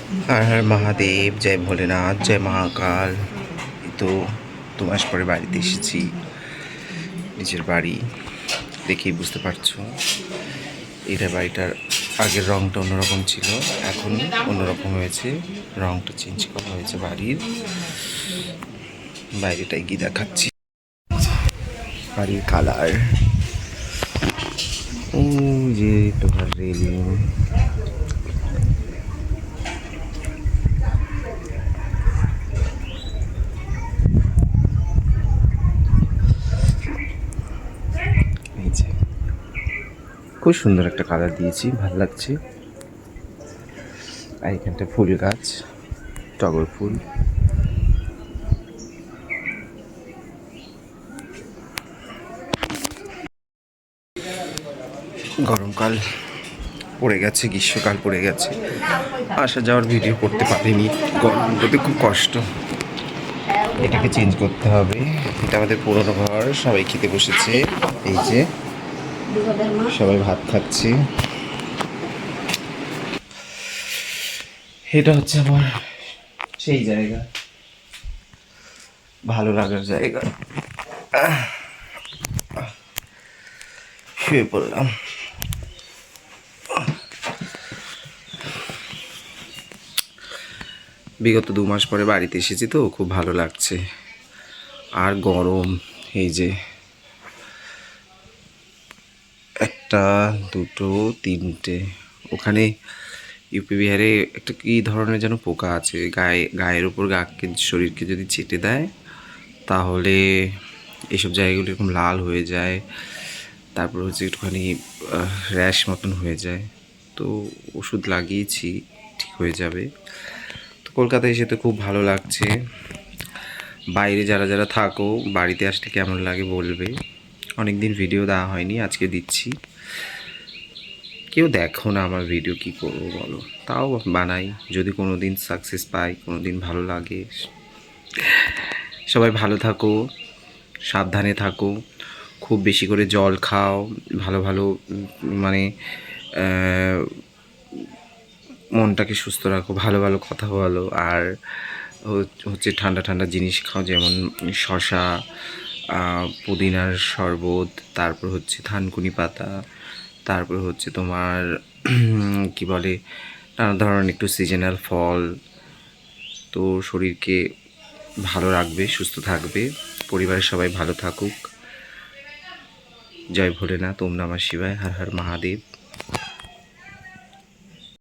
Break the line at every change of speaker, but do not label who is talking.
हर हर महादेव, जय भोलेनाथ, जय महाकाल। এই তো 2 মাস পরে বাড়িতে এসেছি। নিজের বাড়ি দেখেই বুঝতে পারছো। এটা বাড়িটার আগের রংটা অন্যরকম ছিল, এখন অন্যরকম হয়েছে। রংটা চেঞ্জ করা হয়েছে বাড়ির। বাইরেটাই গিয়ে দেখাচ্ছি বাড়ির কালার। ও যে তোমার রেলিং, এই যে খুব সুন্দর একটা কালার দিয়েছি, ভালো লাগছে। আর এখানটা ফুল গাছ, টগর ফুল। গরমকাল পড়ে গেছে, গ্রীষ্মকাল পড়ে গেছে, আসা যাওয়ার ভিডিও করতে পারিনি। গরম করতে খুব কষ্ট। এটাকে চেঞ্জ করতে হবে। এটা আমাদের পুরোনো ঘর, সবাই খেতে বসেছে। এই যে সবাই ভাত খাচ্ছে। এটা হচ্ছে আমার সেই জায়গা, ভালো লাগার জায়গা। শুয়ে পড়লাম। বিগত 2 মাস পরে বাড়িতে এসেছি তো খুব ভালো লাগছে। আর গরম, এই যে 1, 2, 3টে ওখানে ইউপি বিহারে একটা কী ধরনের যেন পোকা আছে, গায়ের উপর শরীরকে যদি চেটে দেয় তাহলে এইসব জায়গাগুলো এরকম লাল হয়ে যায়। তারপর হচ্ছে একটুখানি র্যাশ মতন হয়ে যায়। তো ওষুধ লাগিয়েছি, ঠিক হয়ে যাবে। তো কলকাতায় এসে তো খুব ভালো লাগছে। বাইরে যারা যারা থাকো, বাড়িতে আসলে কেমন লাগে বলবে। অনেক দিন ভিডিও দেওয়া হয়নি, আজকে দিচ্ছি। কেউ দেখো না আমার ভিডিও, কি করবো বলো, তাও বানাই। যদি কোনো দিন সাকসেস পাই, কোনো দিন ভালো লাগে। সবাই ভালো থাকো, সাবধানে থাকো, খুব বেশি করে জল খাও, ভালো ভালো মানে মনটাকে সুস্থ রাখো, ভালো ভালো কথা বলো। আর হচ্ছে ঠান্ডা ঠান্ডা জিনিস খাও, যেমন শশা, পুদিনার শরবত, তারপর হচ্ছে থানকুনি পাতা, তারপর হচ্ছে তোমার কি বলে, নানা ধরনের একটু সিজনাল ফল। তো শরীরকে ভালো রাখবে, সুস্থ থাকবে। পরিবারের সবাই ভালো থাকুক। জয় ভোলেনাথ, ওম নমঃ শিবায়, হর হর মহাদেব।